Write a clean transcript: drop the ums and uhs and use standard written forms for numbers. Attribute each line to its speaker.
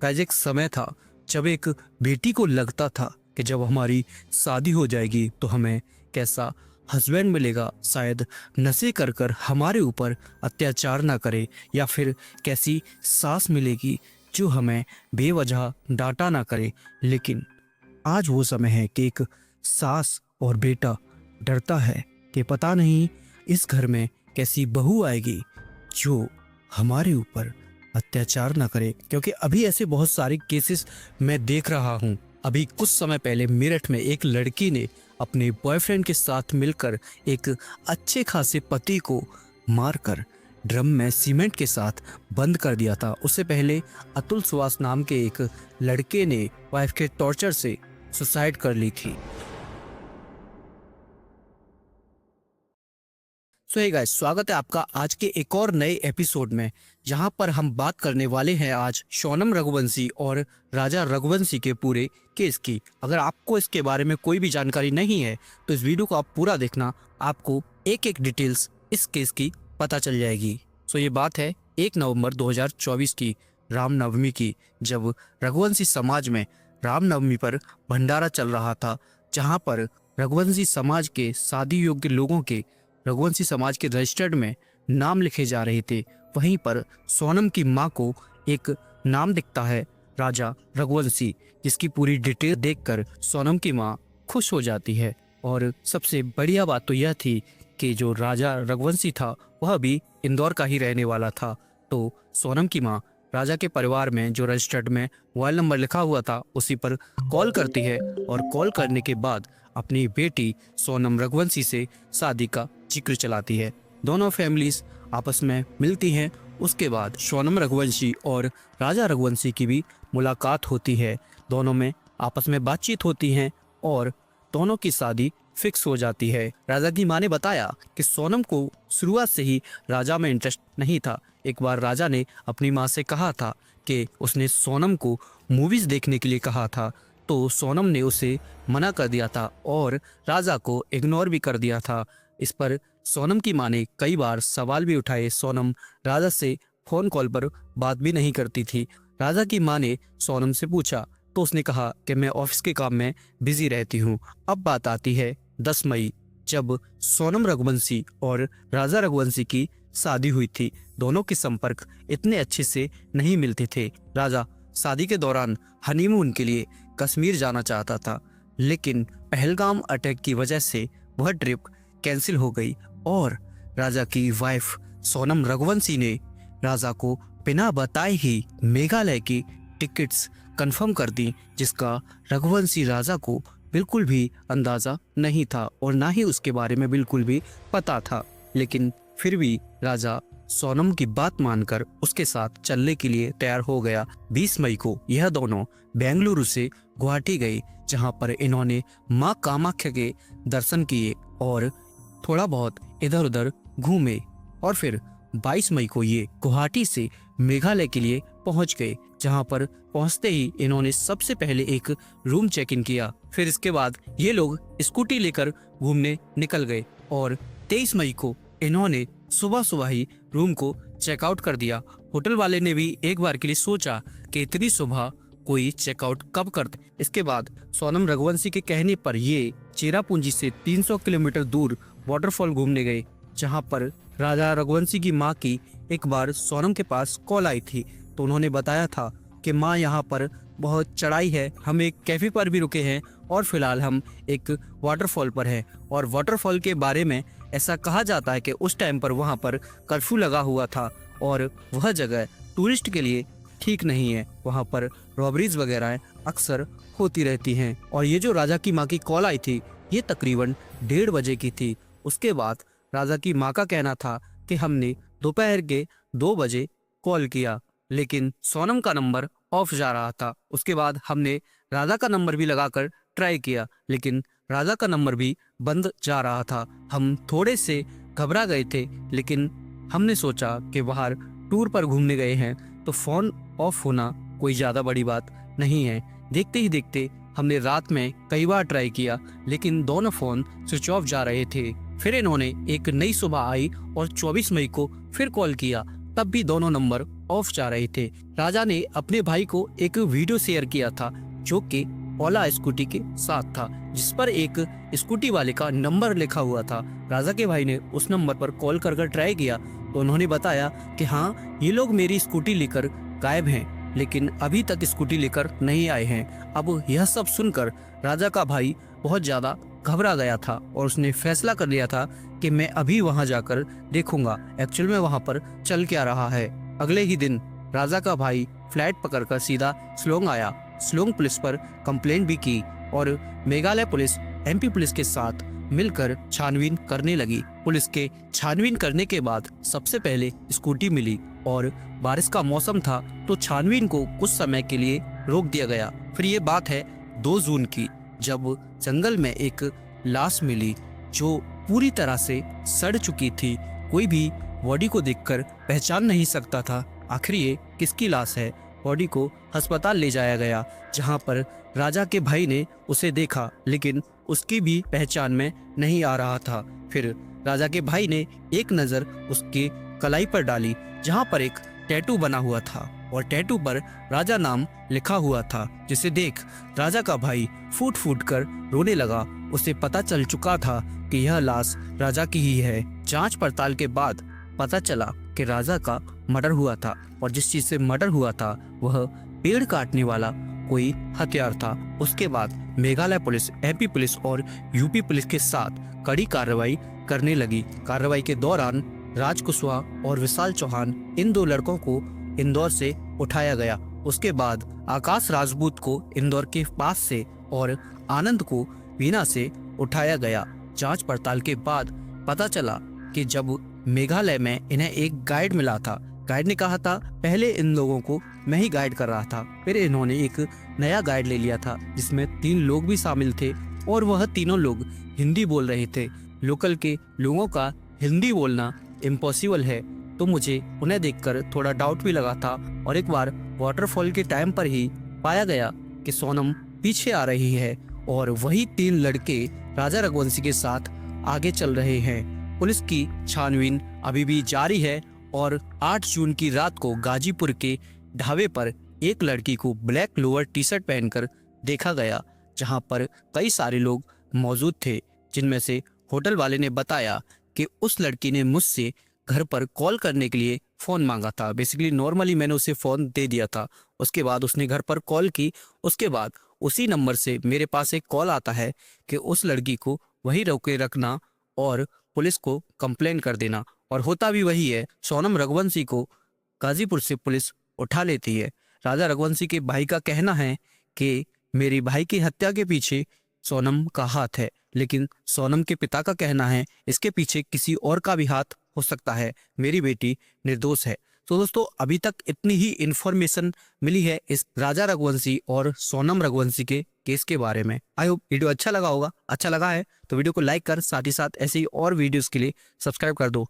Speaker 1: Tragic समय था जब एक बेटी को लगता था कि जब हमारी शादी हो जाएगी तो हमें कैसा हस्बैंड मिलेगा, शायद नशे कर कर हमारे ऊपर अत्याचार ना करे, या फिर कैसी सास मिलेगी जो हमें बेवजह डांटा ना करे। लेकिन आज वो समय है कि एक सास और बेटा डरता है कि पता नहीं इस घर में कैसी बहू आएगी जो हमारे ऊपर अत्याचार ना करे। क्योंकि अभी ऐसे बहुत सारे केसेस मैं देख रहा हूँ। अभी कुछ समय पहले मेरठ में एक लड़की ने अपने बॉयफ्रेंड के साथ मिलकर एक अच्छे खासे पति को मारकर ड्रम में सीमेंट के साथ बंद कर दिया था। उससे पहले अतुल सुहास नाम के एक लड़के ने वाइफ के टॉर्चर से सुसाइड कर ली थी। सो हे गाइस, स्वागत है आपका आज के एक और नए एपिसोड में, जहां पर हम बात करने वाले हैं आज सोनम रघुवंशी और राजा रघुवंशी के पूरे केस की। अगर आपको इसके बारे में कोई भी जानकारी नहीं है तो इस वीडियो को आप पूरा देखना, आपको एक एक डिटेल्स इस केस की पता चल जाएगी। सो ये बात है 1 नवंबर 2024 की रामनवमी की, जब रघुवंशी समाज में रामनवमी पर भंडारा चल रहा था, जहाँ पर रघुवंशी समाज के शादी योग्य लोगों के रघुवंशी समाज के रजिस्टर्ड में नाम लिखे जा रहे थे। वहीं पर सोनम की मां को एक नाम दिखता है राजा रघुवंशी, जिसकी पूरी डिटेल देखकर सोनम की मां खुश हो जाती है। और सबसे बढ़िया बात तो यह थी कि जो राजा रघुवंशी था वह भी इंदौर का ही रहने वाला था। तो सोनम की मां राजा के परिवार में जो रजिस्टर्ड में मोबाइल नंबर लिखा हुआ था उसी पर कॉल करती है, और कॉल करने के बाद अपनी बेटी सोनम रघुवंशी से शादी का जिक्र चलाती है। दोनों फैमिलीज आपस में मिलती हैं। उसके बाद सोनम रघुवंशी और राजा रघुवंशी की भी मुलाकात होती है। दोनों में आपस में बातचीत होती है और दोनों की शादी फिक्स हो जाती है। राजा की मां ने बताया कि सोनम को शुरुआत से ही राजा में इंटरेस्ट नहीं था। एक बार राजा ने अपनी मां से कहा था कि उसने सोनम को मूवीज देखने के लिए कहा था, तो सोनम ने उसे मना कर दिया था और राजा को इग्नोर भी कर दिया था। इस पर सोनम की मां ने कई बार सवाल भी उठाए। सोनम राजा से फोन कॉल पर बात भी नहीं करती थी। राजा की मां ने सोनम से पूछा तो उसने कहा कि मैं ऑफिस के काम में बिजी रहती हूँ। अब बात आती है 10 मई, जब सोनम रघुवंशी और राजा रघुवंशी की शादी हुई थी। दोनों के संपर्क इतने अच्छे से नहीं मिलते थे। राजा शादी के दौरान हनीमून के लिए कश्मीर जाना चाहता था, लेकिन पहलगाम अटैक की वजह से वह ट्रिप कैंसिल हो गई और राजा की वाइफ सोनम रघुवंशी ने राजा को बिना बताए ही मेघालय की टिकट्स कंफर्म कर दी, जिसका रघुवंशी राजा को बिल्कुल भी अंदाजा नहीं था और ना ही उसके बारे में बिल्कुल भी पता था। लेकिन फिर भी राजा सोनम की बात मानकर उसके साथ चलने के लिए तैयार हो गया। 20 मई को यह दोनों बेंगलुरु से गुवाहाटी गए, जहां पर इन्होंने मां कामाख्या के दर्शन किए और थोड़ा बहुत इधर उधर घूमे। और फिर 22 मई को ये गुवाहाटी से मेघालय के लिए पहुंच गए, जहां पर पहुंचते ही इन्होंने सबसे पहले एक रूम चेक इन किया। फिर इसके बाद ये लोग स्कूटी लेकर घूमने निकल गए और 23 मई को इन्होंने सुबह सुबह ही रूम को चेकआउट कर दिया। होटल वाले ने भी एक बार के लिए सोचा कि इतनी सुबह कोई चेकआउट कब करते। इसके बाद सोनम रघुवंशी के कहने पर ये चेरापूंजी से 300 किलोमीटर दूर वाटरफॉल घूमने गए, जहां पर राजा रघुवंशी की मां की एक बार सोनम के पास कॉल आई थी। तो उन्होंने बताया था कि मां यहाँ पर बहुत चढ़ाई है, हम एक कैफे पर भी रुके हैं और फिलहाल हम एक वाटरफॉल पर हैं। और वाटरफॉल के बारे में ऐसा कहा जाता है कि उस टाइम पर वहाँ पर कर्फ्यू लगा हुआ था और वह जगह टूरिस्ट के लिए ठीक नहीं है। वहाँ पर रॉबरीज वगैरह अक्सर होती रहती हैं। और ये जो राजा की माँ की कॉल आई थी ये तकरीबन 1:30 बजे की थी। उसके बाद राजा की माँ का कहना था कि हमने दोपहर के 2 बजे कॉल किया, लेकिन सोनम का नंबर ऑफ जा रहा था। उसके बाद हमने राजा का नंबर भी लगाकर ट्राई किया, लेकिन राजा का नंबर भी बंद जा रहा था। हम थोड़े से घबरा गए थे, लेकिन हमने सोचा कि बाहर टूर पर घूमने गए हैं तो फोन ऑफ होना कोई ज़्यादा बड़ी बात नहीं है। देखते ही देखते हमने रात में कई बार ट्राई किया, लेकिन दोनों फ़ोन स्विच ऑफ जा रहे थे। फिर इन्होंने एक नई सुबह आई और 24 मई को फिर कॉल किया तब भी दोनों नंबर ऑफ जा रहे थे। राजा ने अपने भाई को एक वीडियो शेयर किया था जो कि ओला स्कूटी के साथ था, जिस पर एक स्कूटी वाले का नंबर लिखा हुआ था। राजा के भाई ने उस नंबर पर कॉल कर ट्राई किया तो उन्होंने बताया कि हाँ, ये लोग मेरी स्कूटी लेकर गायब हैं, लेकिन अभी तक स्कूटी लेकर नहीं आए हैं। अब यह सब सुनकर राजा का भाई बहुत ज्यादा घबरा गया था और उसने फैसला कर लिया था कि मैं अभी वहां जाकर देखूंगा एक्चुअल में वहां पर चल क्या रहा है। अगले ही दिन राजा का भाई फ्लाइट पकड़कर सीधा शिलोंग आया। शिलोंग पुलिस पर कंप्लेंट भी की और मेघालय पुलिस एमपी पुलिस के साथ मिलकर छानबीन करने लगी। पुलिस के छानबीन करने के बाद सबसे पहले स्कूटी मिली और बारिश का मौसम था तो छानबीन को कुछ समय के लिए रोक दिया गया। फिर ये बात है 2 जून की, जब जंगल में एक लाश मिली जो पूरी तरह से सड़ चुकी थी। कोई भी बॉडी को देखकर पहचान नहीं सकता था आखिर ये किसकी लाश है। बॉडी को अस्पताल ले जाया गया जहां पर राजा के भाई ने उसे देखा, लेकिन उसकी भी पहचान में नहीं आ रहा था। फिर राजा के भाई ने एक नज़र उसके कलाई पर डाली जहां पर एक टैटू बना हुआ था और टैटू पर राजा नाम लिखा हुआ था, जिसे देख राजा का भाई फूट फूट कर रोने लगा। उसे पता चल चुका था कि यह लाश राजा की ही है। जांच पड़ताल के बाद पता चला कि राजा का मर्डर हुआ था और जिस चीज से मर्डर हुआ था वह पेड़ काटने वाला कोई हथियार था। उसके बाद मेघालय पुलिस, एमपी पुलिस और यूपी पुलिस के साथ कड़ी कार्रवाई करने लगी। कार्रवाई के दौरान राज कुशवाहा और विशाल चौहान, इन 2 लड़कों को इंदौर से उठाया गया। उसके बाद आकाश राजपूत को इंदौर के पास से और आनंद को बीना से उठाया गया। जांच पड़ताल के बाद पता चला कि जब मेघालय में इन्हें एक गाइड मिला था, गाइड ने कहा था पहले इन लोगों को मैं ही गाइड कर रहा था, फिर इन्होंने एक नया गाइड ले लिया था जिसमें 3 लोग भी शामिल थे और वह तीनों लोग हिंदी बोल रहे थे। लोकल के लोगों का हिंदी बोलना इम्पॉसिबल है, तो मुझे उन्हें देखकर थोड़ा डाउट भी लगा था। और एक बार वाटरफॉल के टाइम पर ही पाया गया कि सोनम पीछे आ रही है और वही 3 लड़के राजा रघुवंशी के साथ आगे चल रहे हैं। पुलिस की छानबीन अभी भी जारी है और 8 जून की रात को गाजीपुर के ढाबे पर एक लड़की को ब्लैक लोअर टी-शर्ट पहनकर देखा गया, जहां पर कई सारे लोग मौजूद थे, जिनमें से होटल वाले ने बताया कि उस लड़की ने मुझसे घर पर कॉल करने के लिए फ़ोन मांगा था। बेसिकली नॉर्मली मैंने उसे फ़ोन दे दिया था, उसके बाद उसने घर पर कॉल की। उसके बाद उसी नंबर से मेरे पास एक कॉल आता है कि उस लड़की को वहीं रोके रखना और पुलिस को कंप्लेन कर देना, और होता भी वही है। सोनम रघुवंशी को गाजीपुर से पुलिस उठा लेती है। राजा रघुवंशी के भाई का कहना है कि मेरी भाई की हत्या के पीछे सोनम का हाथ है, लेकिन सोनम के पिता का कहना है इसके पीछे किसी और का भी हाथ हो सकता है, मेरी बेटी निर्दोष है। तो दोस्तों, अभी तक इतनी ही इन्फॉर्मेशन मिली है इस राजा रघुवंशी और सोनम रघुवंशी के केस के बारे में। आई होप वीडियो अच्छा लगा होगा। अच्छा लगा है तो वीडियो को लाइक कर, साथ ही साथ ऐसे ही और वीडियोस के लिए सब्सक्राइब कर दो।